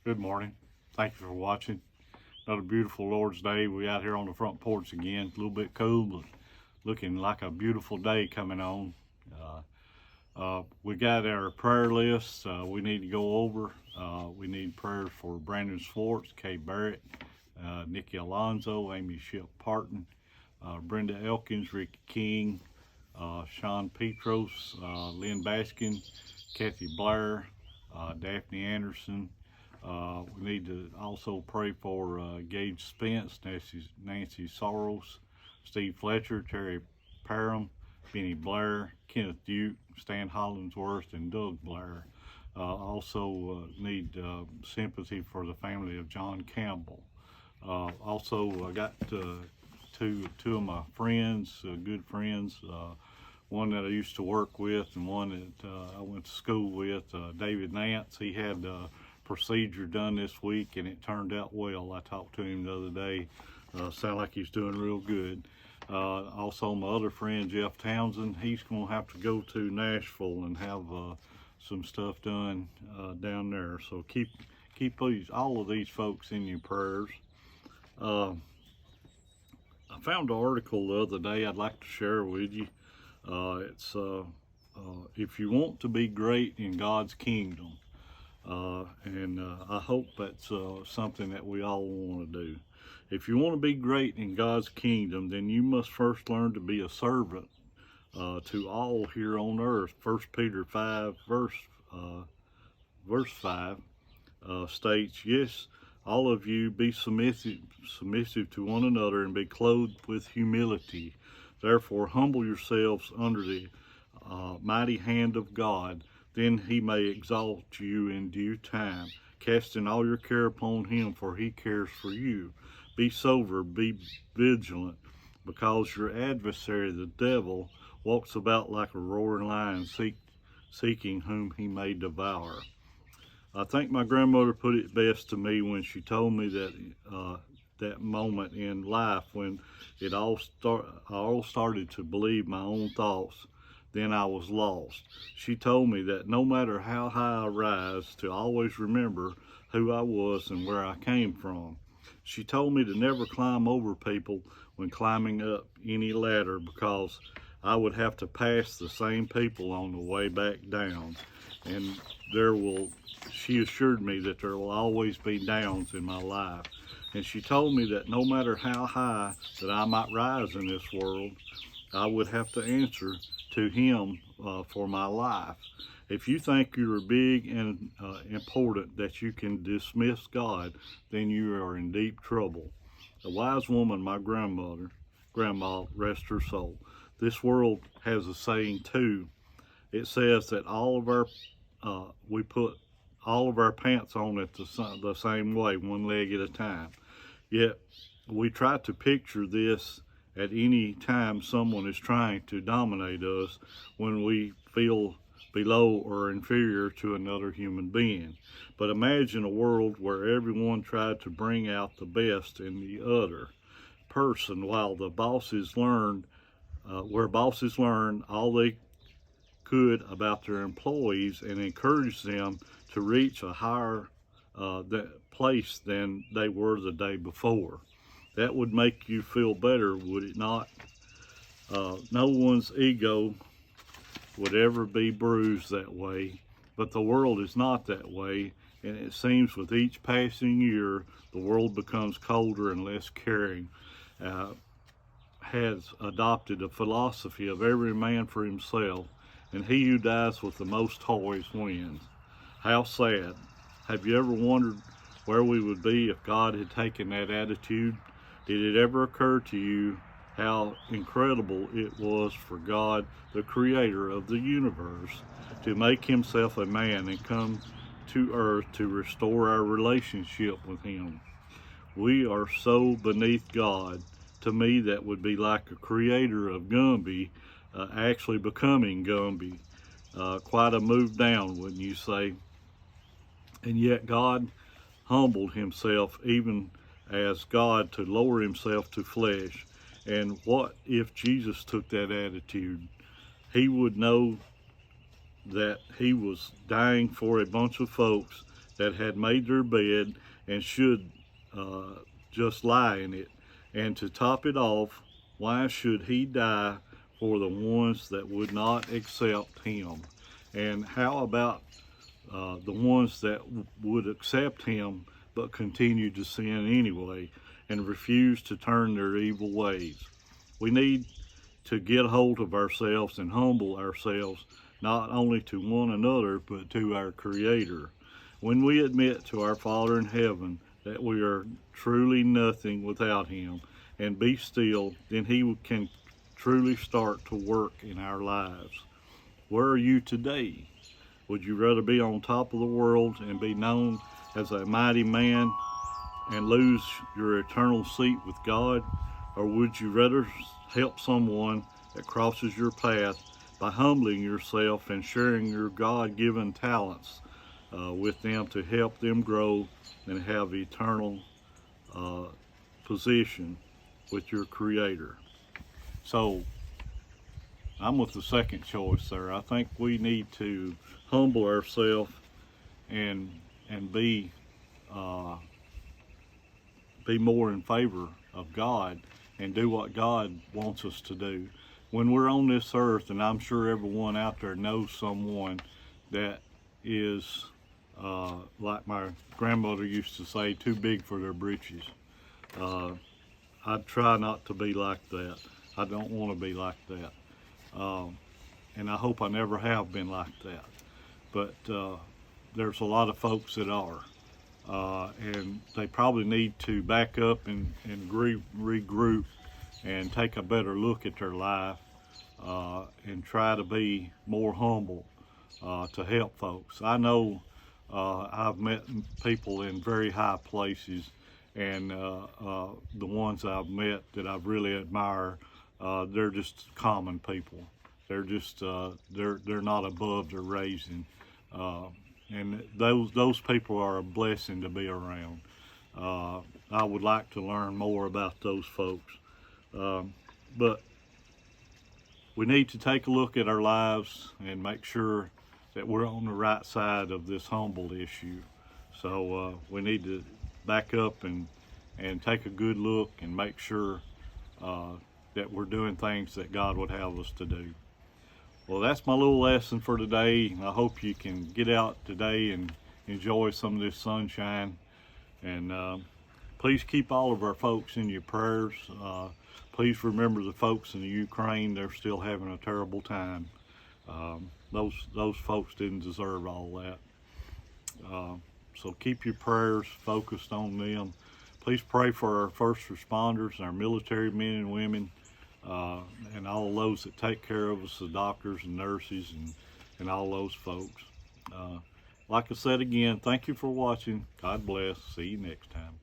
Good morning. Thank you for watching. Another beautiful Lord's Day. We out here on the front porch again. A little bit cool, but looking like a beautiful day coming on. We got our prayer list we need to go over. We need prayers for Brandon Swartz, Kay Barrett, Nikki Alonzo, Amy Ship Parton, Brenda Elkins, Ricky King, Sean Petros, Lynn Baskin, Kathy Blair, Daphne Anderson. We need to also pray for Gage Spence, Nancy Soros, Steve Fletcher, Terry Parham, Benny Blair, Kenneth Duke, Stan Hollingsworth, and Doug Blair. Also need sympathy for the family of John Campbell. Also, I got two of my friends, good friends, one that I used to work with and one that I went to school with, David Nance. He had procedure done this week and it turned out well. I talked to him the other day. Sound like he's doing real good. Also, my other friend Jeff Townsend, he's going to have to go to Nashville and have some stuff done down there. So keep all of these folks in your prayers. I found an article the other day I'd like to share with you. It's if you want to be great in God's kingdom. And I hope that's something that we all want to do. If you want to be great in God's kingdom, then you must first learn to be a servant to all here on earth. 1 Peter 5, verse 5 states, "Yes, all of you be submissive to one another and be clothed with humility. Therefore, humble yourselves under the mighty hand of God. Then he may exalt you in due time, casting all your care upon him, for he cares for you. Be sober, be vigilant, because your adversary, the devil, walks about like a roaring lion, seeking whom he may devour." I think my grandmother put it best to me when she told me that that moment in life when I all started to believe my own thoughts. Then I was lost. She told me that no matter how high I rise, to always remember who I was and where I came from. She told me to never climb over people when climbing up any ladder, because I would have to pass the same people on the way back down. And she assured me that there will always be downs in my life. And she told me that no matter how high that I might rise in this world, I would have to answer to him for my life. If you think you are big and important that you can dismiss God, then you are in deep trouble. A wise woman, my grandma, rest her soul. This world has a saying too. It says that we put all of our pants on it the same way, one leg at a time. Yet we try to picture this at any time someone is trying to dominate us, when we feel below or inferior to another human being. But imagine a world where everyone tried to bring out the best in the other person, while where bosses learn all they could about their employees and encourage them to reach a higher place than they were the day before. That would make you feel better, would it not? No one's ego would ever be bruised that way, but the world is not that way, and it seems with each passing year, the world becomes colder and less caring. Has adopted a philosophy of every man for himself, and he who dies with the most toys wins. How sad. Have you ever wondered where we would be if God had taken that attitude? Did it ever occur to you how incredible it was for God, the creator of the universe, to make himself a man and come to earth to restore our relationship with him? We are so beneath God. To me, that would be like a creator of Gumby actually becoming Gumby. Quite a move down, wouldn't you say? And yet God humbled himself even as God to lower himself to flesh. And what if Jesus took that attitude? He would know that he was dying for a bunch of folks that had made their bed and should just lie in it. And to top it off, why should he die for the ones that would not accept him? And how about the ones that would accept him but continue to sin anyway and refuse to turn their evil ways? We need to get hold of ourselves and humble ourselves, not only to one another, but to our Creator. When we admit to our Father in heaven that we are truly nothing without him and be still, then he can truly start to work in our lives. Where are you today? Would you rather be on top of the world and be known as a mighty man and lose your eternal seat with God? Or would you rather help someone that crosses your path by humbling yourself and sharing your God-given talents with them to help them grow and have eternal position with your Creator? So I'm with the second choice there. I think we need to humble ourselves and be more in favor of God and do what God wants us to do. When we're on this earth, and I'm sure everyone out there knows someone that is, like my grandmother used to say, too big for their britches. I try not to be like that. I don't want to be like that. And I hope I never have been like that. But there's a lot of folks that are. And they probably need to back up and regroup and take a better look at their life and try to be more humble to help folks. I know I've met people in very high places, and the ones I've met that I've really admire, they're just common people. They're just they're not above their raising, and those people are a blessing to be around. I would like to learn more about those folks, but we need to take a look at our lives and make sure that we're on the right side of this humble issue. So we need to back up and take a good look and make sure that we're doing things that God would have us to do. Well, that's my little lesson for today. I hope you can get out today and enjoy some of this sunshine. And please keep all of our folks in your prayers. Please remember the folks in the Ukraine. They're still having a terrible time. Those folks didn't deserve all that. So keep your prayers focused on them. Please pray for our first responders, our military men and women, and all those that take care of us, the doctors and nurses and all those folks. Like I said again, thank you for watching. God bless. See you next time.